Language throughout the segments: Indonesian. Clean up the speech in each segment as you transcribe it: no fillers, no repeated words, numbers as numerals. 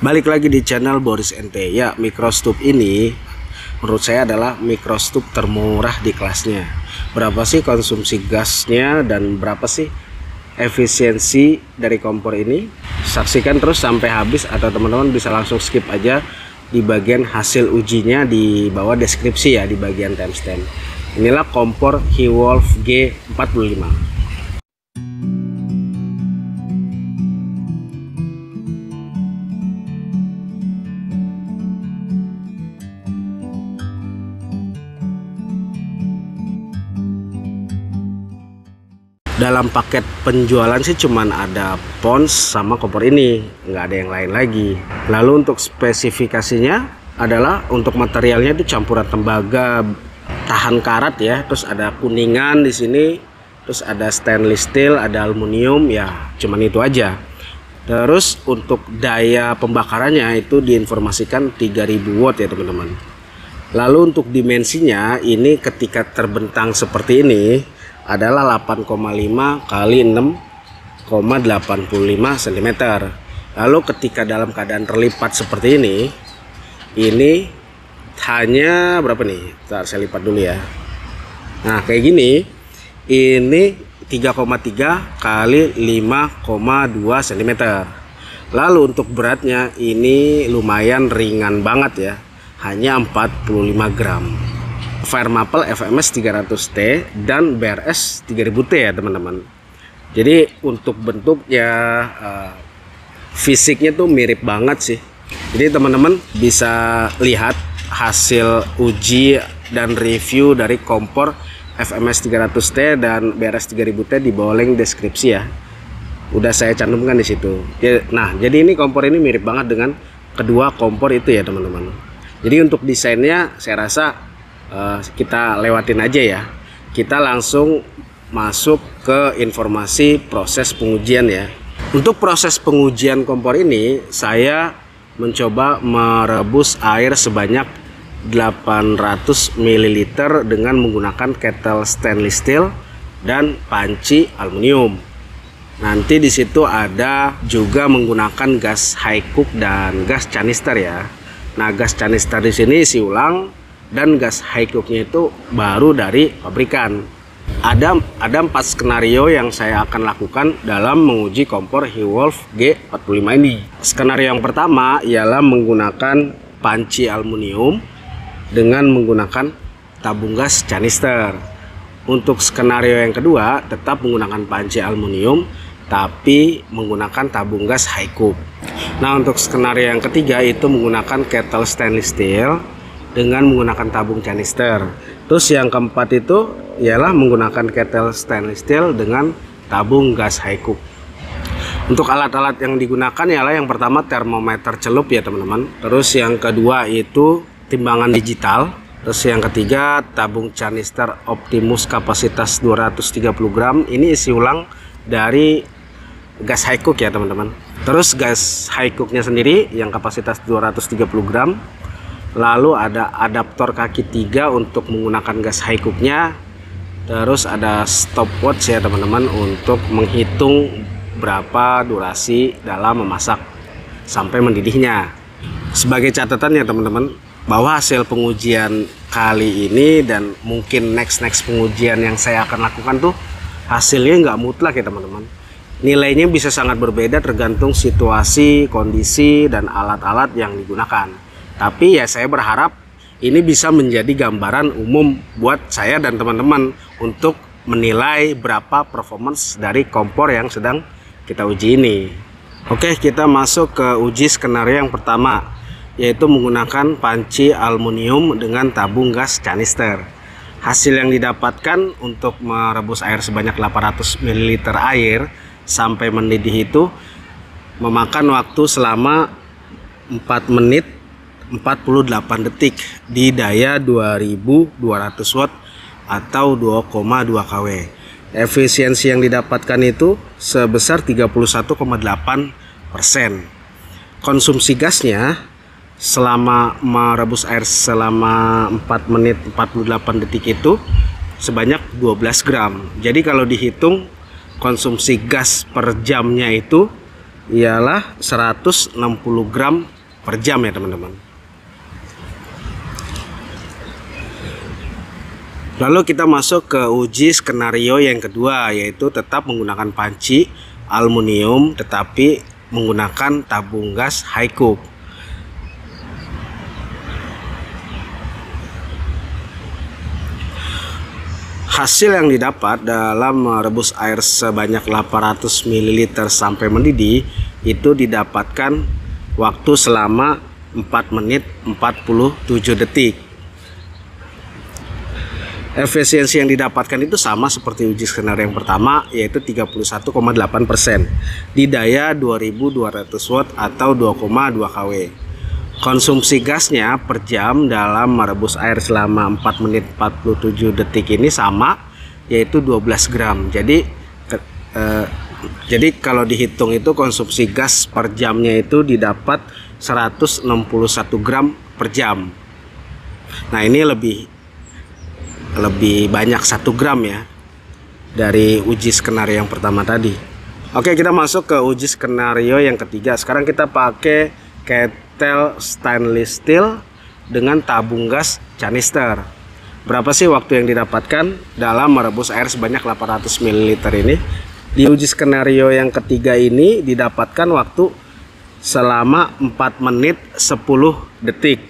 Balik lagi di channel Boris NT. Ya, microstube ini menurut saya adalah microstube termurah di kelasnya. Berapa sih konsumsi gasnya dan berapa sih efisiensi dari kompor ini? Saksikan terus sampai habis atau teman-teman bisa langsung skip aja di bagian hasil ujinya di bawah deskripsi ya, di bagian timestamp. Inilah kompor Hewolf G45. Dalam paket penjualan sih cuman ada Pons sama kompor ini, nggak ada yang lain lagi. Lalu untuk spesifikasinya adalah untuk materialnya itu campuran tembaga, tahan karat ya, terus ada kuningan di sini, terus ada stainless steel, ada aluminium ya, cuman itu aja. Terus untuk daya pembakarannya itu diinformasikan 3000 watt ya teman-teman. Lalu untuk dimensinya ini ketika terbentang seperti ini adalah 8,5 kali 6,85 cm. Lalu ketika dalam keadaan terlipat seperti ini hanya berapa nih? Bentar, saya lipat dulu ya. Nah kayak gini, ini 3,3 kali 5,2 cm. Lalu untuk beratnya ini lumayan ringan banget ya, hanya 45 gram. Firemaple FMS 300T dan BRS 3000T ya teman-teman. Jadi untuk bentuknya fisiknya tuh mirip banget sih. Jadi teman-teman bisa lihat hasil uji dan review dari kompor FMS 300T dan BRS 3000T di bawah link deskripsi ya. Udah saya cantumkan di situ. Nah, jadi ini kompor ini mirip banget dengan kedua kompor itu ya teman-teman. Jadi untuk desainnya saya rasa kita lewatin aja ya. Kita langsung masuk ke informasi proses pengujian ya. Untuk proses pengujian kompor ini saya mencoba merebus air sebanyak 800 ml dengan menggunakan kettle stainless steel dan panci aluminium. Nanti di situ ada juga menggunakan gas high cook dan gas canister ya. Nah, gas canister di sini isi ulang dan gas high cooknya itu baru dari pabrikan. Ada 4 skenario yang saya akan lakukan dalam menguji kompor Hewolf G45 ini. Skenario yang pertama ialah menggunakan panci aluminium dengan menggunakan tabung gas canister. Untuk skenario yang kedua tetap menggunakan panci aluminium tapi menggunakan tabung gas high cook. Nah, untuk skenario yang ketiga itu menggunakan kettle stainless steel dengan menggunakan tabung canister. Terus yang keempat itu ialah menggunakan kettle stainless steel dengan tabung gas high cook. Untuk alat-alat yang digunakan ialah yang pertama termometer celup ya teman-teman. Terus yang kedua itu timbangan digital. Terus yang ketiga tabung canister Optimus kapasitas 230 gram. Ini isi ulang dari gas high cook ya teman-teman. Terus gas high cooknya sendiri yang kapasitas 230 gram. Lalu ada adaptor kaki 3 untuk menggunakan gas high cooknya. Terus ada stopwatch ya teman-teman untuk menghitung berapa durasi dalam memasak sampai mendidihnya. Sebagai catatan ya teman-teman, bahwa hasil pengujian kali ini dan mungkin next pengujian yang saya akan lakukan tuh hasilnya nggak mutlak ya teman-teman. Nilainya bisa sangat berbeda tergantung situasi, kondisi, dan alat-alat yang digunakan. Tapi ya saya berharap ini bisa menjadi gambaran umum buat saya dan teman-teman untuk menilai berapa performance dari kompor yang sedang kita uji ini. Oke, kita masuk ke uji skenario yang pertama, yaitu menggunakan panci aluminium dengan tabung gas canister. Hasil yang didapatkan untuk merebus air sebanyak 800 ml air sampai mendidih itu memakan waktu selama 4 menit 48 detik di daya 2200 watt atau 2,2 kW. Efisiensi yang didapatkan itu sebesar 31,8%. Konsumsi gasnya selama merebus air selama 4 menit 48 detik itu sebanyak 12 gram. Jadi kalau dihitung konsumsi gas per jamnya itu ialah 160 gram per jam ya teman-teman. Lalu kita masuk ke uji skenario yang kedua, yaitu tetap menggunakan panci aluminium tetapi menggunakan tabung gas high cook. Hasil yang didapat dalam merebus air sebanyak 800 ml sampai mendidih itu didapatkan waktu selama 4 menit 47 detik. Efisiensi yang didapatkan itu sama seperti uji skenario yang pertama, yaitu 31,8%. Di daya 2200 watt atau 2,2 kW. Konsumsi gasnya per jam dalam merebus air selama 4 menit 47 detik ini sama, yaitu 12 gram. Jadi kalau dihitung itu konsumsi gas per jamnya itu didapat 161 gram per jam. Nah, ini lebih banyak 1 gram ya dari uji skenario yang pertama tadi. Oke, kita masuk ke uji skenario yang ketiga. Sekarang kita pakai kettle stainless steel dengan tabung gas canister. Berapa sih waktu yang didapatkan dalam merebus air sebanyak 800 ml ini? Di uji skenario yang ketiga ini didapatkan waktu selama 4 menit 10 detik.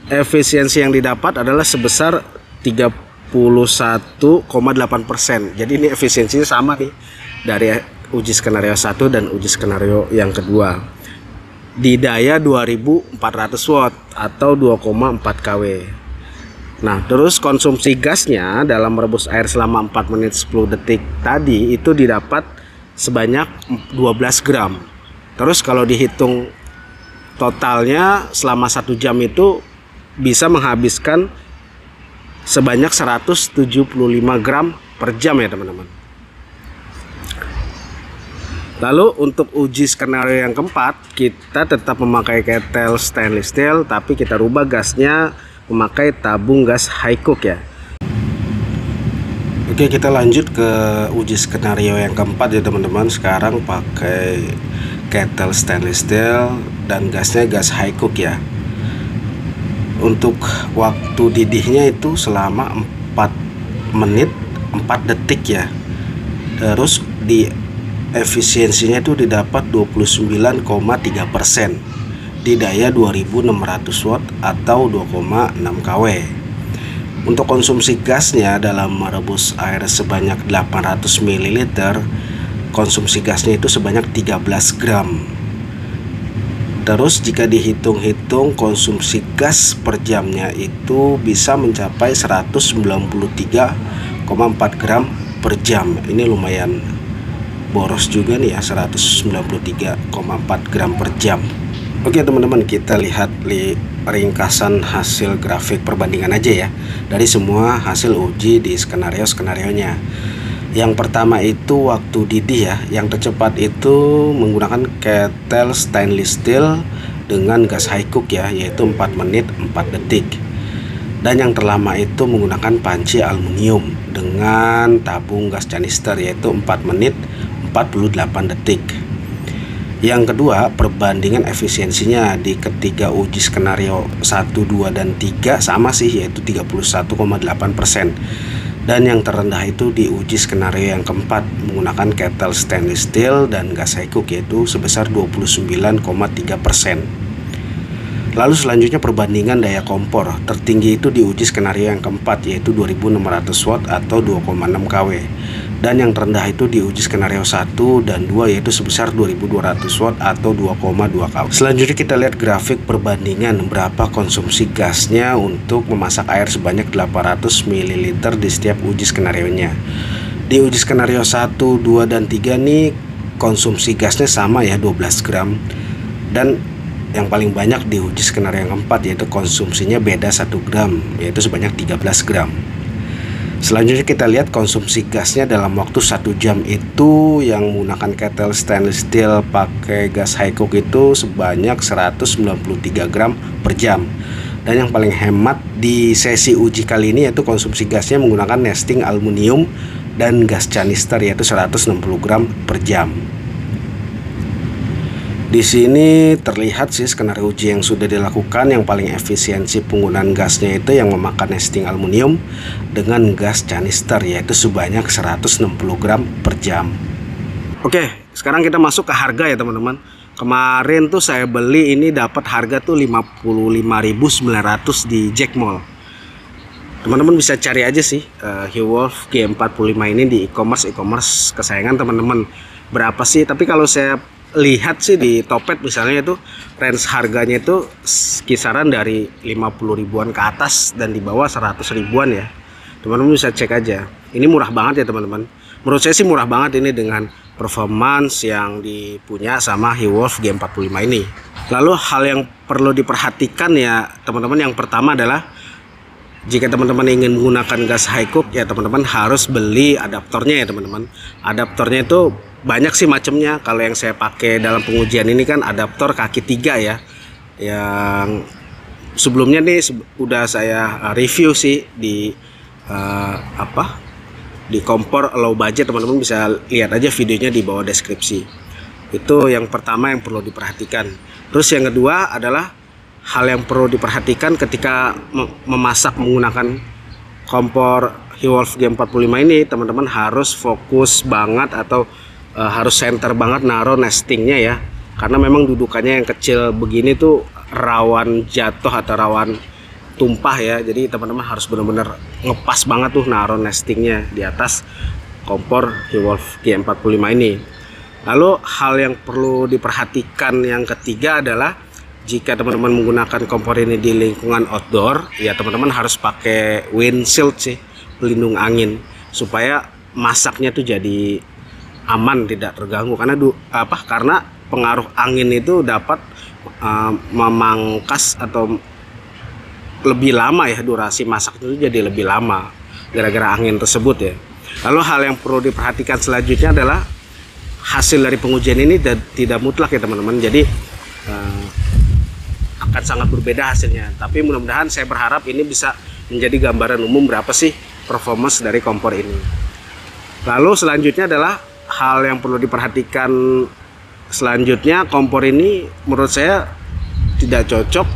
Efisiensi yang didapat adalah sebesar 31,8%. Jadi ini efisiensinya sama nih dari uji skenario 1 dan uji skenario yang kedua. Di daya 2400 watt atau 2,4 kW. Nah, terus konsumsi gasnya dalam merebus air selama 4 menit 10 detik tadi itu didapat sebanyak 12 gram. Terus kalau dihitung totalnya selama 1 jam itu bisa menghabiskan sebanyak 175 gram per jam ya teman-teman. Lalu untuk uji skenario yang keempat, kita tetap memakai kettle stainless steel, tapi kita rubah gasnya memakai tabung gas high cook ya. Oke, kita lanjut ke uji skenario yang keempat ya teman-teman. Sekarang pakai kettle stainless steel dan gasnya gas high cook ya. Untuk waktu didihnya itu selama 4 menit 4 detik ya. Terus di efisiensinya itu didapat 29,3% di daya 2600 watt atau 2,6 kW. Untuk konsumsi gasnya dalam merebus air sebanyak 800 ml, konsumsi gasnya itu sebanyak 13 gram. Terus jika dihitung-hitung konsumsi gas per jamnya itu bisa mencapai 193,4 gram per jam. Ini lumayan boros juga nih ya, 193,4 gram per jam. Oke teman-teman, kita lihat ringkasan hasil grafik perbandingan aja ya dari semua hasil uji di skenario-skenarionya. Yang pertama itu waktu didih ya. Yang tercepat itu menggunakan kettle stainless steel dengan gas high cook ya, yaitu 4 menit 4 detik. Dan yang terlama itu menggunakan panci aluminium dengan tabung gas canister, yaitu 4 menit 48 detik. Yang kedua, perbandingan efisiensinya di ketiga uji skenario 1, 2, dan 3 sama sih, yaitu 31,8%. Dan yang terendah itu di uji skenario yang keempat menggunakan kettle stainless steel dan gas high cook, yaitu sebesar 29,3%. Lalu selanjutnya perbandingan daya kompor tertinggi itu di uji skenario yang keempat, yaitu 2600 watt atau 2,6 kW. Dan yang terendah itu di uji skenario 1 dan 2, yaitu sebesar 2200 watt atau 2,2 kW. Selanjutnya kita lihat grafik perbandingan berapa konsumsi gasnya untuk memasak air sebanyak 800 ml di setiap uji skenarionya. Di uji skenario 1, 2, dan 3 nih konsumsi gasnya sama ya, 12 gram. Dan yang paling banyak di uji skenario yang keempat, yaitu konsumsinya beda 1 gram, yaitu sebanyak 13 gram. Selanjutnya kita lihat konsumsi gasnya dalam waktu 1 jam itu yang menggunakan kettle stainless steel pakai gas high cook itu sebanyak 193 gram per jam. Dan yang paling hemat di sesi uji kali ini yaitu konsumsi gasnya menggunakan nesting aluminium dan gas canister, yaitu 160 gram per jam. Di sini terlihat sih skenario uji yang sudah dilakukan. Yang paling efisiensi penggunaan gasnya itu yang memakan nesting aluminium dengan gas canister, yaitu sebanyak 160 gram per jam. Oke, sekarang kita masuk ke harga ya teman-teman. Kemarin tuh saya beli ini dapat harga tuh 55.900 di Jack Mall. Teman-teman bisa cari aja sih Hewolf G45 ini di e-commerce kesayangan teman-teman. Berapa sih? Tapi kalau saya lihat sih di Topet misalnya itu range harganya itu kisaran dari 50 ribuan ke atas dan di bawah 100 ribuan ya. Teman-teman bisa cek aja. Ini murah banget ya teman-teman. Menurut saya sih murah banget ini dengan performance yang dipunya sama Hewolf G45 ini. Lalu hal yang perlu diperhatikan ya teman-teman, yang pertama adalah jika teman-teman ingin menggunakan gas high cook ya teman-teman harus beli adaptornya ya teman-teman. Adaptornya itu banyak sih macamnya. Kalau yang saya pakai dalam pengujian ini kan adaptor kaki 3 ya. Yang sebelumnya nih udah saya review sih di di kompor low budget. Teman-teman bisa lihat aja videonya di bawah deskripsi. Itu yang pertama yang perlu diperhatikan. Terus yang kedua adalah hal yang perlu diperhatikan ketika memasak menggunakan kompor Hewolf G45 ini, teman-teman harus fokus banget atau harus center banget naruh nestingnya ya, karena memang dudukannya yang kecil begini tuh rawan jatuh atau rawan tumpah ya. Jadi teman-teman harus benar-benar ngepas banget tuh naruh nestingnya di atas kompor Hewolf G45 ini. Lalu hal yang perlu diperhatikan yang ketiga adalah jika teman-teman menggunakan kompor ini di lingkungan outdoor ya teman-teman harus pakai windshield sih, pelindung angin, supaya masaknya tuh jadi aman, tidak terganggu. Karena pengaruh angin itu dapat memangkas atau lebih lama ya, durasi masak itu jadi lebih lama gara-gara angin tersebut ya. Lalu hal yang perlu diperhatikan selanjutnya adalah hasil dari pengujian ini tidak mutlak ya teman-teman. Jadi akan sangat berbeda hasilnya, tapi mudah-mudahan saya berharap ini bisa menjadi gambaran umum berapa sih performance dari kompor ini. Lalu selanjutnya adalah hal yang perlu diperhatikan selanjutnya, kompor ini menurut saya tidak cocok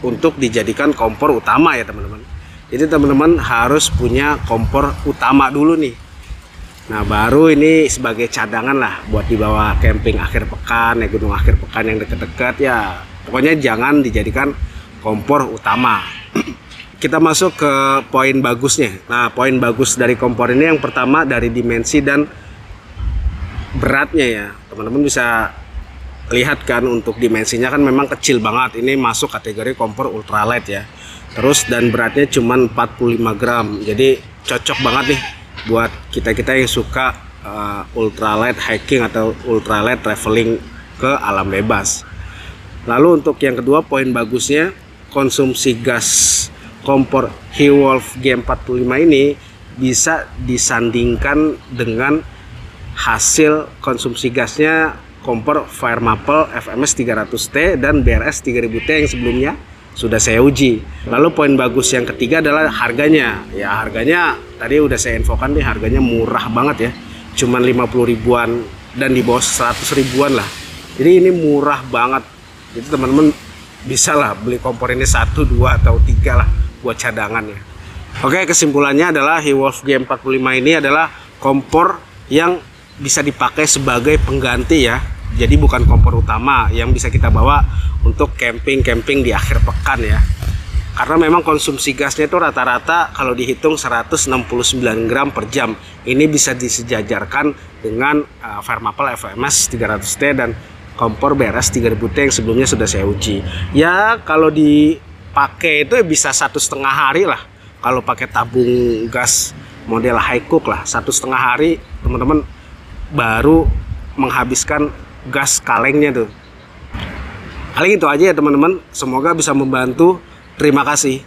untuk dijadikan kompor utama ya teman-teman. Jadi teman-teman harus punya kompor utama dulu nih. Nah baru ini sebagai cadangan lah buat dibawa camping akhir pekan ya, gunung akhir pekan yang dekat-dekat ya. Pokoknya jangan dijadikan kompor utama. Kita masuk ke poin bagusnya. Nah poin bagus dari kompor ini yang pertama dari dimensi dan beratnya ya. Teman-teman bisa lihat kan untuk dimensinya kan memang kecil banget. Ini masuk kategori kompor ultralight ya. Terus dan beratnya cuma 45 gram. Jadi cocok banget nih buat kita-kita yang suka ultralight hiking atau ultralight traveling ke alam bebas. Lalu untuk yang kedua poin bagusnya, konsumsi gas kompor Hewolf G45 ini bisa disandingkan dengan hasil konsumsi gasnya kompor Fire Maple FMS 300T dan BRS 3000T yang sebelumnya sudah saya uji. Lalu poin bagus yang ketiga adalah harganya. Ya harganya tadi udah saya infokan nih, harganya murah banget ya. Cuman 50 ribuan dan di bawah 100 ribuan lah. Jadi ini murah banget. Jadi teman-teman bisa lah beli kompor ini 1, 2 atau 3 lah buat cadangan ya. Oke, kesimpulannya adalah Hewolf G45 ini adalah kompor yang bisa dipakai sebagai pengganti ya. Jadi bukan kompor utama yang bisa kita bawa untuk camping di akhir pekan ya. Karena memang konsumsi gasnya itu rata-rata kalau dihitung 169 gram per jam. Ini bisa disejajarkan dengan Fire Maple FMS 300T dan kompor BRS 3000T yang sebelumnya sudah saya uji. Ya kalau dipakai itu bisa 1,5 hari lah. Kalau pakai tabung gas model high cook lah, 1,5 hari teman-teman baru menghabiskan gas kalengnya tuh. Paling itu aja ya teman-teman. Semoga bisa membantu. Terima kasih.